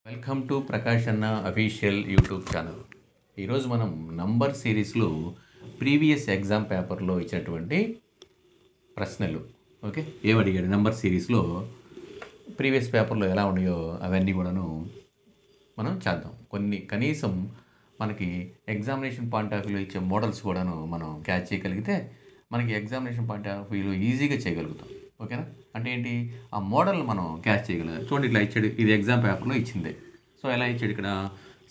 Welcome to Prakash అన్న official YouTube channel. ఈరోజు మనం నంబర్ సిరీస్లో ప్రీవియస్ ఎగ్జామ్ పేపర్లో ఇచ్చినటువంటి ప్రశ్నలు ఓకే ఏమడిగాడు నంబర్ సిరీస్లో ప్రీవియస్ పేపర్లో ఎలా ఉన్నాయో అవన్నీ కూడాను మనం చేద్దాం. కొన్ని కనీసం మనకి ఎగ్జామినేషన్ పాయింట్ ఆఫ్ వ్యూలో ఇచ్చే మోడల్స్ కూడాను మనం క్యాచ్ చేయగలిగితే మనకి ఎగ్జామినేషన్ పాయింట్ ఆఫ్ వ్యూలో ఈజీగా చేయగలుగుతాం. ఓకేనా? అంటే ఏంటి, ఆ మోడల్ మనం క్యాచ్ చేయగలం. చూడండి, ఇట్లా ఇచ్చాడు, ఇది ఎగ్జామ్ పేపర్లో ఇచ్చిందే. సో ఎలా ఇచ్చాడు ఇక్కడ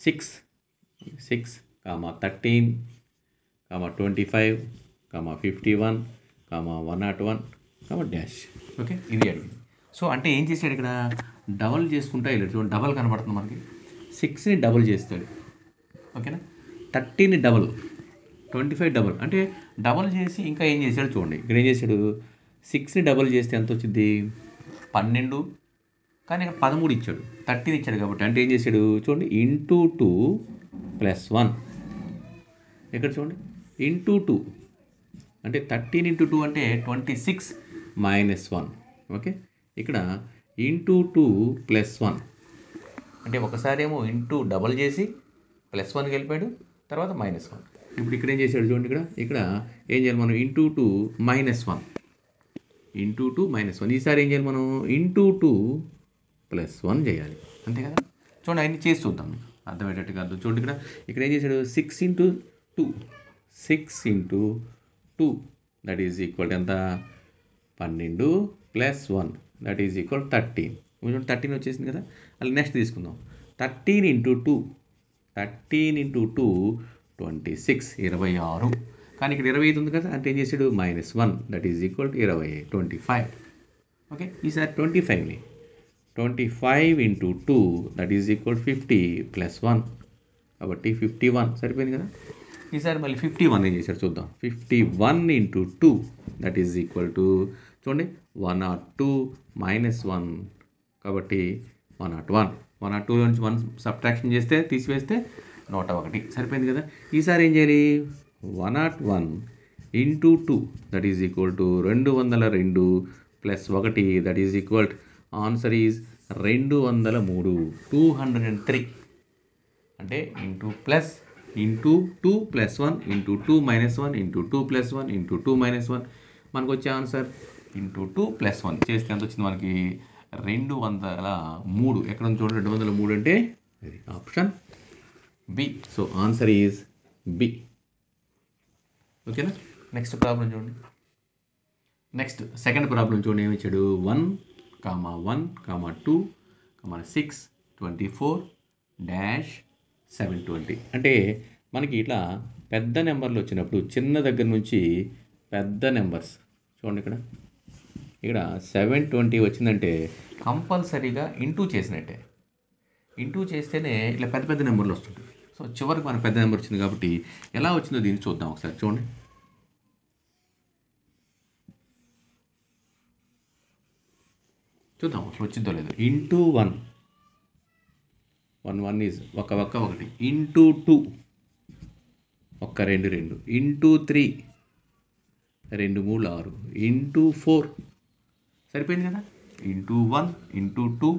6 13 25 51 101 డాష్. ఓకే, ఇది అడిగింది. సో అంటే ఏం చేశాడు ఇక్కడ, డబల్ చేసుకుంటా వెళ్ళాడు. చూడండి, డబల్ కనబడుతుంది మనకి. 6ని డబల్ చేస్తాడు. ఓకేనా? 30ని డబల్, 25 డబల్, అంటే డబల్ చేసి ఇంకా ఏం చేశాడు చూడండి. ఇక్కడ ఏం చేశాడు, 6ని డబల్ చేస్తే ఎంత వచ్చింది 12, కానీ ఇక్కడ 13 ఇచ్చాడు, 13 ఇచ్చాడు. కాబట్టి అంటే ఏం చేశాడు చూడండి, ఇంటూ 2 + 1. ఇక్కడ చూడండి, ఇంటూ 2 అంటే 13 × 2 అంటే 26 - 1. ఓకే, ఇక్కడ ఇంటూ 2 + 1 అంటే ఒకసారి ఏమో ఇంటూ డబల్ చేసి +1కి వెళ్ళిపోయాడు, తర్వాత -1. ఇప్పుడు ఇక్కడ ఏం చేశాడు చూడండి, ఇక్కడ ఏం చేయాలి మనం, ఇంటూ 2 - 1, ఇంటూ 2 - 1. ఈసారి ఏం చేయాలి మనం, ఇంటూ 2 + 1 చేయాలి. అంతే కదా? చూడండి, అవన్నీ చేసి చూద్దాం, అర్థమయ్యేటట్టుగా అర్థం. చూడండి, ఇక్కడ ఏం చేశాడు, 6 × 2 దట్ ఈజ్ ఈక్వల్ ఎంత, 12 + 1 దట్ ఈజ్ ఈక్వల్ 13. చూడండి, 13 వచ్చేసింది కదా. అలా నెక్స్ట్ తీసుకుందాం, 13 × 2 26, 26. కానీ ఇక్కడ 25 ఉంది కదా, అంటే ఏం చేశాడు -1 దట్ ఈజ్ ఈక్వల్ 25. ఓకే, ఈసారి 25ని 25 × 2 దట్ ఈజ్ ఈక్వల్ 50 + 1 కాబట్టి 51. సరిపోయింది కదా. ఈసారి మళ్ళీ 51 ఏం చేశాడు చూద్దాం, 51 × 2 దట్ ఈజ్ ఈక్వల్ టు చూడండి 102 - 1 కాబట్టి 101. 102 నుంచి 1 సబ్ట్రాక్షన్ చేస్తే, తీసివేస్తే 101. సరిపోయింది కదా. ఈసారి ఏం చేయాలి, 101 × 2 that is equal to 202 + 1 that is equal, answer is 203, 203. అంటే ఇంటూ 2 + 1 ఇంటూ 2 - 1 ఇంటూ 2 + 1 ఇంటూ 2 - 1 మనకు వచ్చే ఆన్సర్ ఇంటూ 2 + 1 చేస్తే ఎంత వచ్చింది మనకి, 203. ఎక్కడ ఉంది చూడండి, 203 అంటే ఇది option B. So answer is B. ఓకేనా? నెక్స్ట్ ప్రాబ్లం చూడండి. నెక్స్ట్ సెకండ్ ప్రాబ్లం చూడండి, ఏమి ఇచ్చాడు, 1, 1, 2, 6, 24 డాష్ 720. అంటే మనకి ఇట్లా పెద్ద నెంబర్లు వచ్చినప్పుడు చిన్న దగ్గర నుంచి పెద్ద నెంబర్స్ చూడండి, ఇక్కడ 720 వచ్చిందంటే కంపల్సరీగా ఇంటూ చేసినట్టే. ఇంటూ చేస్తేనే ఇట్లా పెద్ద పెద్ద నెంబర్లు వస్తుంటాయి. సో చివరికి మనకు పెద్ద నెంబర్ వచ్చింది కాబట్టి ఎలా వచ్చిందో దీన్ని చూద్దాం ఒకసారి. చూడండి, చూద్దాం వచ్చిందో లేదో. Into 1 is 1 into 2 2 into 3 2 3 6 into 4 సరిపోయింది కదా. ఇంటూ 1 ఇంటూ 2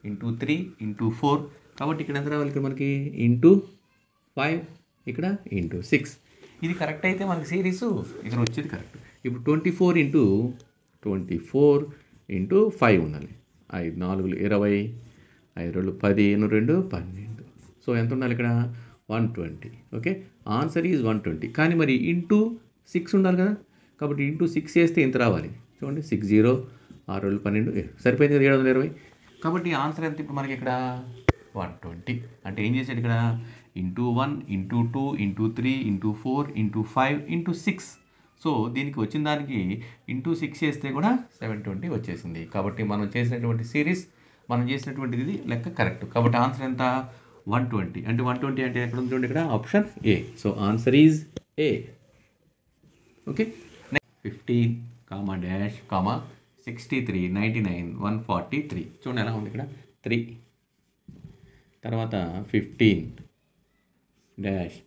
ఇంటూ 3 ఇంటూ 4 కాబట్టి ఇక్కడ ఎంత రావాలి, ఇక్కడ మనకి ఇంటూ 5, ఇక్కడ ఇంటూ 6. ఇది కరెక్ట్ అయితే మనకి సిరీస్ ఇక్కడ వచ్చేది కరెక్ట్. ఇప్పుడు 24 ఇంటూ 5 ఉండాలి. 5 4 20, 5 2 10, 2 12. సో ఎంత ఉండాలి ఇక్కడ, 120. Okay, answer is 120. కానీ మరి ఇంటూ 6 ఉండాలి కదా, కాబట్టి ఇంటూ 6 చేస్తే ఎంత రావాలి చూడండి, 6 0 6 12 సరిపోయింది కదా, 720. కాబట్టి ఆన్సర్ ఎంత ఇప్పుడు మనకి ఇక్కడ 120. అంటే ఏం చేశాడు ఇక్కడ, into 1 into 2 into 3 into 4 into 5 into 6. So దీనికి వచ్చిన దానికి ఇంటూ 6 చేస్తే కూడా 720 వచ్చేసింది. కాబట్టి మనం చేసినటువంటి సిరీస్, మనం చేసినటువంటిది ఇది లెక్క కరెక్ట్. కాబట్టి ఆన్సర్ ఎంత, 120. అంటే 120 అంటే ఎక్కడ ఉంది చూడండి, ఇక్కడ option A. So answer is a. Okay, 15, dash 63 99 143. చూడండి ఎలా ఉంది ఇక్కడ 3, తర్వాత 15 డాష్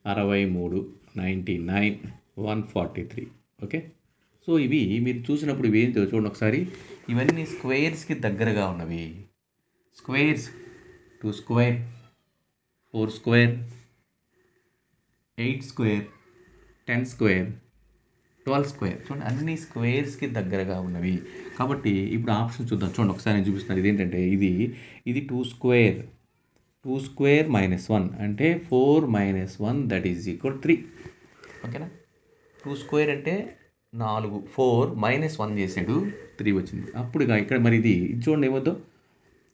63 99 143. ఓకే, సో ఇవి మీరు చూసినప్పుడు ఇవి ఏంటో చూడండి ఒకసారి. ఇవన్నీ స్క్వేర్స్కి దగ్గరగా ఉన్నవి. Squares 2 square 4 square 8 square 10 square 12 square. చూడండి అన్ని స్క్వేర్స్కి దగ్గరగా ఉన్నవి కాబట్టి ఇప్పుడు ఆప్షన్ చూద్దాం. చూడండి ఒకసారి నేను చూపిస్తున్నాను. ఇదేంటంటే ఇది 2 స్క్వేర్ 2 స్క్వేర్ -1 అంటే 4 - 1 దట్ ఈజ్ ఈక్వల్ 3. ఓకేనా. 2 స్క్వేర్ అంటే 4 4 -1 చేసాడు 3 వచ్చింది. అప్పుడు ఇక్కడ మరి ఇది చూడండి ఏమవుతుందో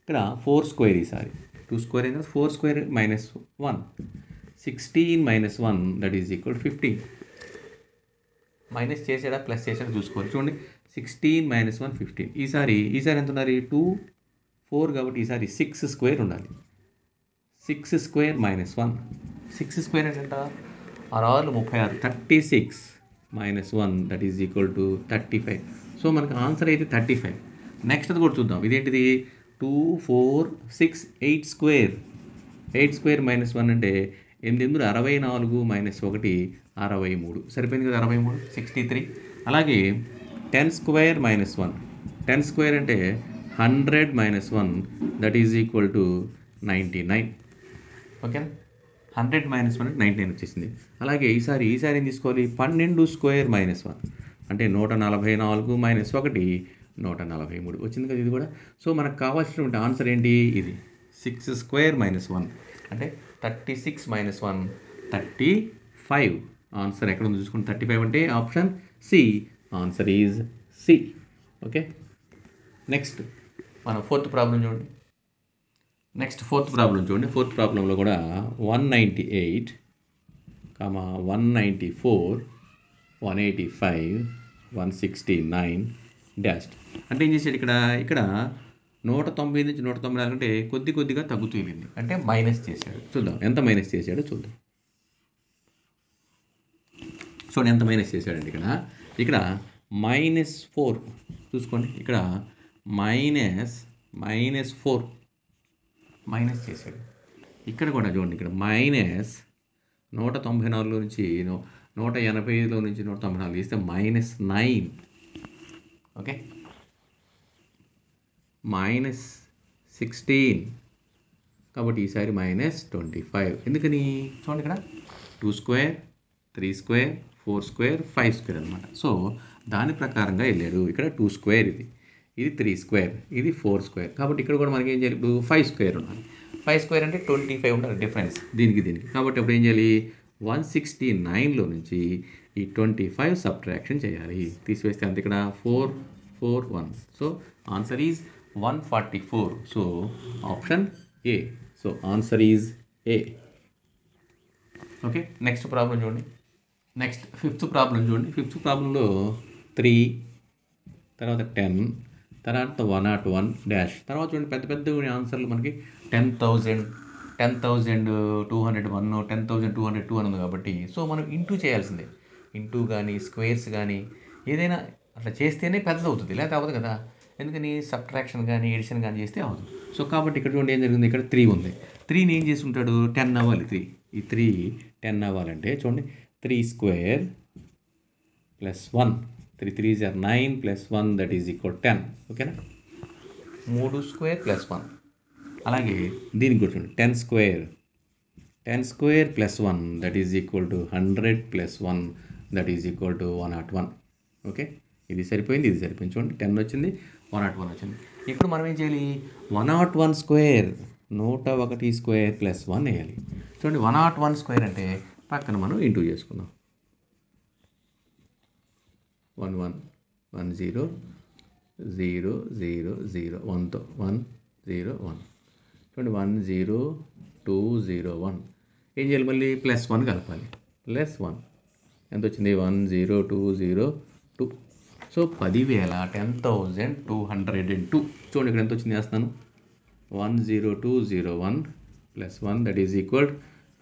ఇక్కడ 4 స్క్వేర్ ఈసారి 2 స్క్వేర్ అయినా 4 square -1 16 - 1 that is equal 15. Minus చేసాడా ప్లస్ చేసాడా చూసుకోవాలి. చూడండి 16 - 1 15. ఈసారి ఎంత ఉండాలి 2 4 కాబట్టి ఈసారి 6 స్క్వేర్ ఉండాలి. 6 స్క్వేర్ -1 6 స్క్వేర్ ఏంటంట 6 36 36 -1 that is equal to 35. So మనకు ఆన్సర్ అయితే 35. నెక్స్ట్ అది కూడా చూద్దాం. ఇదేంటిది 2 4 6 8 స్క్వేర్ 8 స్క్వేర్ -1 అంటే 8 64 -1 63. సరిపోయింది కదా 63 63. అలాగే 10 స్క్వేర్ -1 10 స్క్వేర్ అంటే 100 -1 దట్ ఈజ్ ఈక్వల్ టు 99. ఓకేనా. 100 - 1 99 వచ్చేసింది. అలాగే ఈసారి ఏం తీసుకోవాలి 12 స్క్వేర్ -1 అంటే 144 - 1 143 వచ్చింది కదా ఇది కూడా. సో మనకు కావాల్సినటువంటి ఆన్సర్ ఏంటి ఇది 6 స్క్వేర్ -1 అంటే 36 - 1 35. ఆన్సర్ ఎక్కడ ఉంది చూసుకుంటే 35 అంటే option C. Answer is C. Okay. Next మనం ఫోర్త్ ప్రాబ్లం చూడండి. ఫోర్త్ ప్రాబ్లంలో కూడా 198, 194, 185, 169 డాష్డ్. అంటే ఏం చేశాడు ఇక్కడ 190 నుంచి 194 అంటే కొద్దిగా తగ్గుతూ వెళ్ళింది అంటే మైనస్ చేశాడు. చూద్దాం ఎంత మైనస్ చేశాడో చూద్దాం. చూడండి ఎంత మైనస్ చేశాడండి ఇక్కడ -4 చూసుకోండి. ఇక్కడ -4 మైనస్ చేశాడు. ఇక్కడ కూడా చూడండి ఇక్కడ -194 నుంచి 185లో నుంచి 194 తీస్తే -9. ఓకే. -16 కాబట్టి ఈసారి -25. ఎందుకని చూడండి ఇక్కడ 2 స్క్వేర్ 3 స్క్వేర్ 4 స్క్వేర్ 5 స్క్వేర్ అనమాట. సో దాని ప్రకారంగా వెళ్ళాడు. ఇక్కడ 2 స్క్వేర్ ఇది 3 స్క్వేర్ ఇది 4 స్క్వేర్ కాబట్టి ఇక్కడ కూడా మనకి ఏం చేయాలి ఇప్పుడు 5 స్క్వేర్ ఉండాలి. 5 స్క్వేర్ అంటే 25 ఉండాలి డిఫరెన్స్ దీనికి కాబట్టి అప్పుడు ఏం చేయాలి 169లో నుంచి ఈ 25 సబ్ట్రాక్షన్ చేయాలి. తీసివేస్తే అంతే ఇక్కడ 4 4 1. So answer is 144. So option A. So answer is a. Okay. Next problem చూడండి. ఫిఫ్త్ ప్రాబ్లం చూడండి. ఫిఫ్త్ ప్రాబ్లంలో 3 తర్వాత 10 తర్వాత 101 డాష్ తర్వాత చూడండి పెద్ద ఆన్సర్లు మనకి 10,000 10,201 10,202 అని ఉంది కాబట్టి సో మనం ఇంటూ చేయాల్సిందే. ఇంటూ కానీ స్క్వేర్స్ కానీ ఏదైనా అట్లా చేస్తేనే పెద్దది అవుతుంది లేకపోతే అవ్వదు కదా. ఎందుకని సబ్ట్రాక్షన్ కానీ ఎడిషన్ కానీ చేస్తే అవ్వదు. సో కాబట్టి ఇక్కడ చూడండి ఏం జరిగింది ఇక్కడ 3 ఉంది. 3ని ఏం చేసి ఉంటాడు 10 అవ్వాలి. 3 10 అవ్వాలంటే చూడండి 3 square +1 3 3s are 9 +1 that is equal 10. ఓకేనా. 3 స్క్వేర్ +1 అలాగే దీనికి కూడా చూడండి 10 square +1 that is equal to 100 +1 that is equal to 101. Okay. ఇది సరిపోయింది చూడండి 10 వచ్చింది 101 వచ్చింది. ఇప్పుడు మనం ఏం చేయాలి 101 స్క్వేర్ 101 స్క్వేర్ +1 వేయాలి. చూడండి 101 స్క్వేర్ అంటే పక్కన మనం ఇంటూ చేసుకుందాం 1 1 1 0 0 0 0 1తో 1 0 1 చూడండి 1 0 2 0 1 ఏం చేయాలి మళ్ళీ +1 కలపాలి +1 ఎంత వచ్చింది 1 0 2 0 2. సో 10,000 10,202 చూడండి ఇక్కడ ఎంత వచ్చింది చేస్తున్నాను 10201 +1 దట్ ఈజ్ ఈక్వల్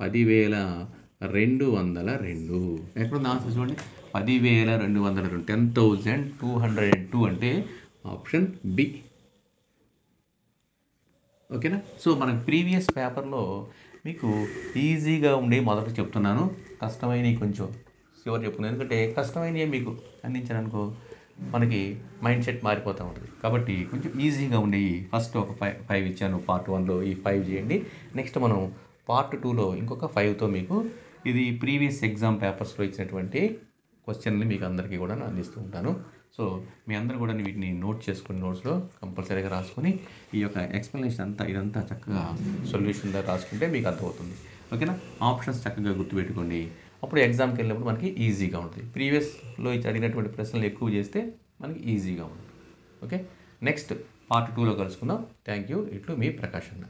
10,202. ఎక్కడుంది ఆన్సర్ చూడండి 10,202 10,202 అంటే ఆప్షన్ బి. ఓకేనా. సో మనకు ప్రీవియస్ పేపర్లో మీకు ఈజీగా ఉండే మొదట చెప్తున్నాను, కష్టమైనవి కొంచెం చివరి చెప్తున్నాను. ఎందుకంటే కష్టమైనవి మీకు అందించాను అనుకో మనకి మైండ్ సెట్ మారిపోతూ ఉంటుంది. కాబట్టి కొంచెం ఈజీగా ఉండేవి ఫస్ట్ ఒక 5 ఇచ్చాను పార్ట్ 1లో, ఈ 5 చేయండి. నెక్స్ట్ మనం పార్ట్ 2లో ఇంకొక 5తో మీకు ఇది ప్రీవియస్ ఎగ్జామ్ పేపర్స్లో ఇచ్చినటువంటి క్వశ్చన్లు మీకు అందరికీ కూడా నేను అందిస్తూ ఉంటాను. సో మీ అందరూ కూడా వీటిని నోట్ చేసుకుని నోట్స్లో కంపల్సరీగా రాసుకొని ఈ యొక్క ఎక్స్ప్లెనేషన్ అంతా ఇదంతా చక్కగా సొల్యూషన్గా రాసుకుంటే మీకు అర్థమవుతుంది. ఓకేనా? ఆప్షన్స్ చక్కగా గుర్తుపెట్టుకోండి. అప్పుడు ఎగ్జామ్కి వెళ్ళినప్పుడు మనకి ఈజీగా ఉంటుంది. ప్రీవియస్లో అడిగినటువంటి ప్రశ్నలు ఎక్కువ చేస్తే మనకి ఈజీగా ఉంటుంది. ఓకే, నెక్స్ట్ పార్ట్ 2లో కలుసుకుందాం. Thank you. ఇట్లు మీ ప్రకాష్ అన్న.